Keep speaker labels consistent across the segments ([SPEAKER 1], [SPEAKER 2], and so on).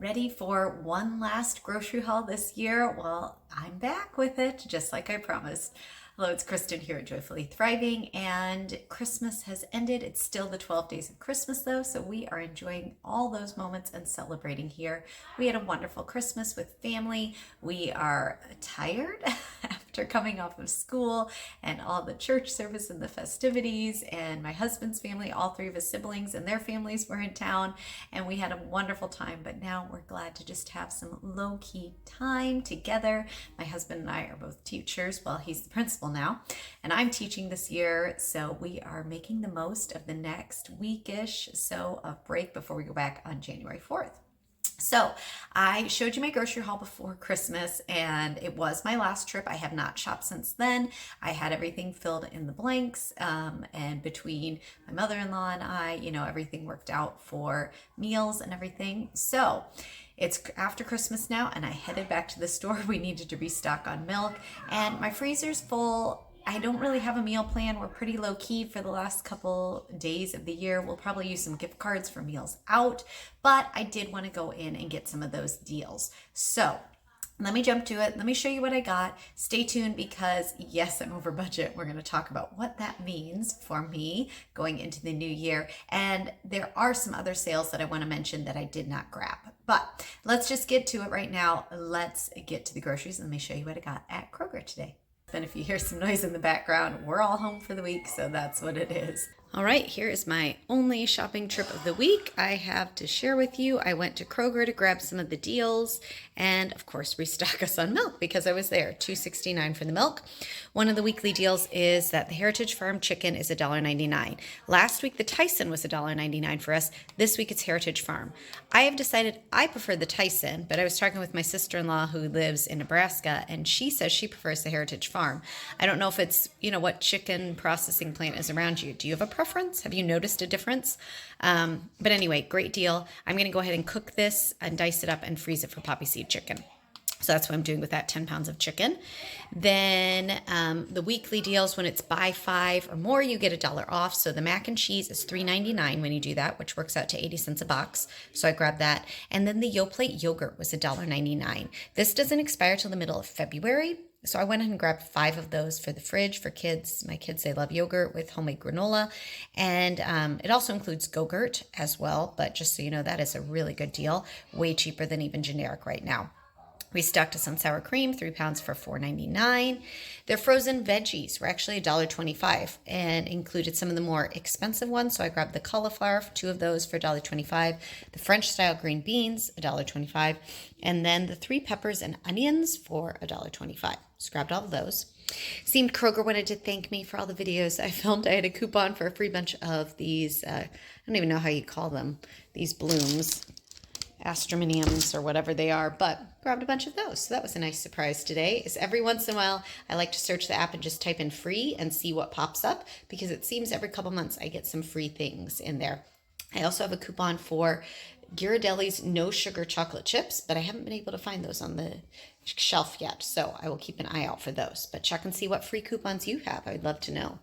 [SPEAKER 1] Ready for one last grocery haul this year? Well, I'm back with it, just like I promised. Hello, it's Kristen here at Joyfully Thriving, and Christmas has ended. It's still the 12 days of Christmas, though, so we are enjoying all those moments and celebrating here. We had a wonderful Christmas with family. We are tired after coming off of school and all the church service and the festivities, and my husband's family, all three of his siblings and their families were in town, and we had a wonderful time, but now we're glad to just have some low-key time together. My husband and I are both teachers. Well, he's the principal now, and I'm teaching this year, so we are making the most of the next weekish so of break before we go back on January 4th. So I showed you my grocery haul before Christmas, and it was my last trip. I have not shopped since then. I had everything filled in the blanks, and between my mother-in-law and I, everything worked out for meals and everything. So it's after Christmas now, and I headed back to the store. We needed to restock on milk, and my freezer's full. I don't really have a meal plan. We're pretty low key for the last couple days of the year. We'll probably use some gift cards for meals out, but I did want to go in and get some of those deals. So let me jump to it. Let me show you what I got. Stay tuned because yes, I'm over budget. We're going to talk about what that means for me going into the new year. And there are some other sales that I want to mention that I did not grab. But let's just get to it right now. Let's get to the groceries. Let me show you what I got at Kroger today. And if you hear some noise in the background, we're all home for the week, so that's what it is. All right, here is my only shopping trip of the week I have to share with you. I went to Kroger to grab some of the deals and, of course, restock us on milk because I was there. $2.69 for the milk. One of the weekly deals is that the Heritage Farm chicken is $1.99. Last week, the Tyson was $1.99 for us. This week, it's Heritage Farm. I have decided I prefer the Tyson, but I was talking with my sister-in-law who lives in Nebraska, and she says she prefers the Heritage Farm. I don't know if it's, what chicken processing plant is around you. Do you have a preference? Have you noticed a difference? But anyway, great deal. I'm going to go ahead and cook this and dice it up and freeze it for poppy seed chicken. So that's what I'm doing with that 10 pounds of chicken. Then the weekly deals, when it's buy 5 or more, you get $1 off. So the mac and cheese is $3.99 when you do that, which works out to 80 cents a box. So I grabbed that. And then the Yoplait yogurt was $1.99. This doesn't expire till the middle of February. So I went ahead and grabbed 5 of those for the fridge for kids. My kids, they love yogurt with homemade granola. And it also includes Go-Gurt as well. But just so you know, that is a really good deal. Way cheaper than even generic right now. We stocked us on sour cream, 3 pounds for $4.99. Their frozen veggies were actually $1.25 and included some of the more expensive ones. So I grabbed the cauliflower, 2 of those for $1.25. The French style green beans, $1.25. And then the 3 peppers and onions for $1.25. So grabbed all of those. Seemed Kroger wanted to thank me for all the videos I filmed. I had a coupon for a free bunch of these, I don't even know how you call them, these blooms. Astrominiums or whatever they are, but grabbed a bunch of those. So that was a nice surprise today. Is every once in a while, I like to search the app and just type in free and see what pops up because it seems every couple months I get some free things in there. I also have a coupon for Ghirardelli's no sugar chocolate chips, but I haven't been able to find those on the shelf yet. So I will keep an eye out for those, but check and see what free coupons you have. I'd love to know.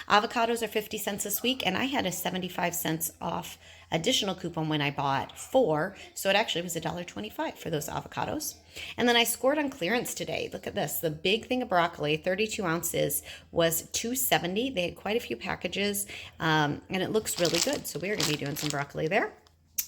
[SPEAKER 1] Avocados are 50 cents this week, and I had a 75 cents off additional coupon when I bought 4, so it actually was $1.25 for those avocados. And then I scored on clearance today. Look at this. The big thing of broccoli, 32 ounces, was $2.70. They had quite a few packages, and it looks really good, so we're going to be doing some broccoli there.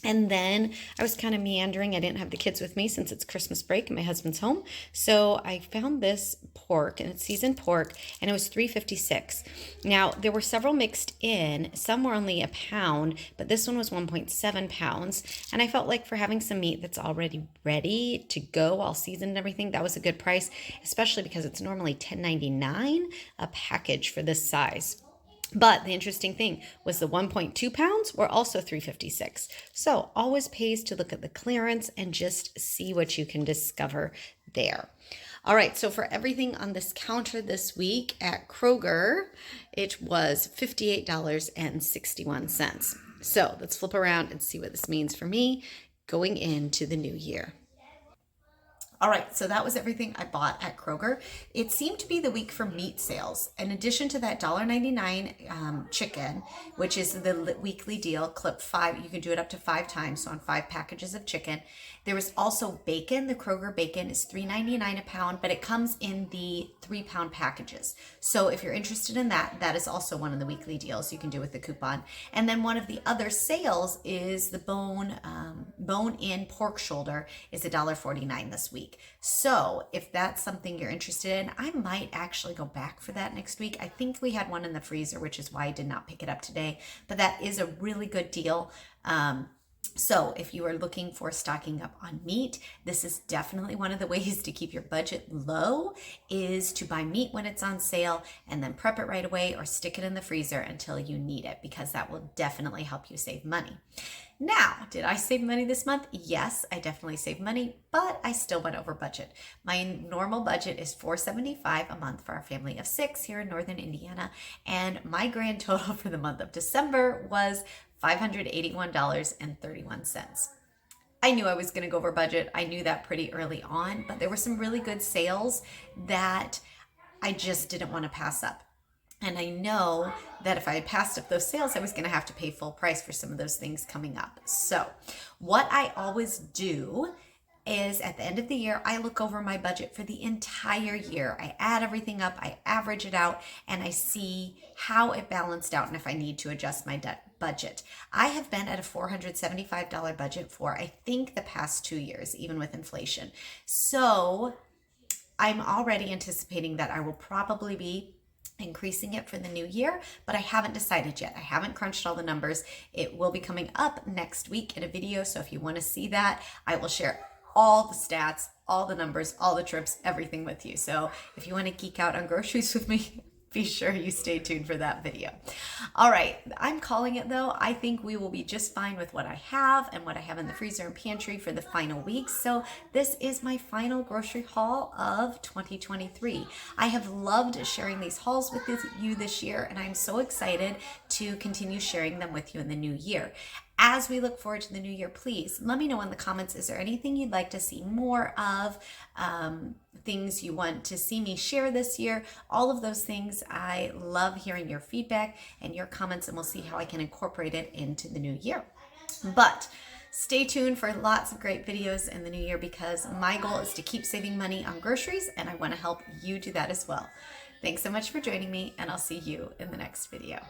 [SPEAKER 1] And then I was kind of meandering. I didn't have the kids with me since it's Christmas break and my husband's home. So I found this pork, and it's seasoned pork, and it was $3.56. Now, there were several mixed in. Some were only a pound, but this one was 1.7 pounds. And I felt like for having some meat that's already ready to go, all seasoned and everything, that was a good price, especially because it's normally $10.99 a package for this size. But the interesting thing was the 1.2 pounds were also $3.56. So always pays to look at the clearance and just see what you can discover there. All right, so for everything on this counter this week at Kroger, it was $58.61. So let's flip around and see what this means for me going into the new year. All right, so that was everything I bought at Kroger. It seemed to be the week for meat sales. In addition to that $1.99 chicken, which is the weekly deal, clip five, you can do it up to 5 times, so on 5 packages of chicken. There was also bacon. The Kroger bacon is $3.99 a pound, but it comes in the 3-pound packages. So if you're interested in that, that is also one of the weekly deals you can do with the coupon. And then one of the other sales is the bone-in pork shoulder is $1.49 this week. So if that's something you're interested in, I might actually go back for that next week. I think we had one in the freezer, which is why I did not pick it up today, but that is a really good deal. So if you are looking for stocking up on meat, this is definitely one of the ways to keep your budget low, is to buy meat when it's on sale and then prep it right away or stick it in the freezer until you need it, because that will definitely help you save money. Now, did I save money this month? Yes, I definitely saved money, but I still went over budget. My normal budget is $475 a month for our family of 6 here in Northern Indiana, and my grand total for the month of December was $581.31. I knew I was going to go over budget. I knew that pretty early on, but there were some really good sales that I just didn't want to pass up. And I know that if I had passed up those sales, I was going to have to pay full price for some of those things coming up. So what I always do is at the end of the year, I look over my budget for the entire year. I add everything up, I average it out, and I see how it balanced out and if I need to adjust my budget. I have been at a $475 budget for, I think, the past 2 years, even with inflation. So I'm already anticipating that I will probably be increasing it for the new year, but I haven't decided yet. I haven't crunched all the numbers. It will be coming up next week in a video, so if you want to see that, I will share all the stats, all the numbers, all the trips, everything with you. So if you want to geek out on groceries with me, be sure you stay tuned for that video. All right, I'm calling it though. I think we will be just fine with what I have and what I have in the freezer and pantry for the final week. So this is my final grocery haul of 2023. I have loved sharing these hauls with you this year, and I'm so excited to continue sharing them with you in the new year. As we look forward to the new year, please let me know in the comments, is there anything you'd like to see more of, things you want to see me share this year? All of those things. I love hearing your feedback and your comments, and we'll see how I can incorporate it into the new year. But stay tuned for lots of great videos in the new year, because my goal is to keep saving money on groceries, and I want to help you do that as well. Thanks so much for joining me, and I'll see you in the next video.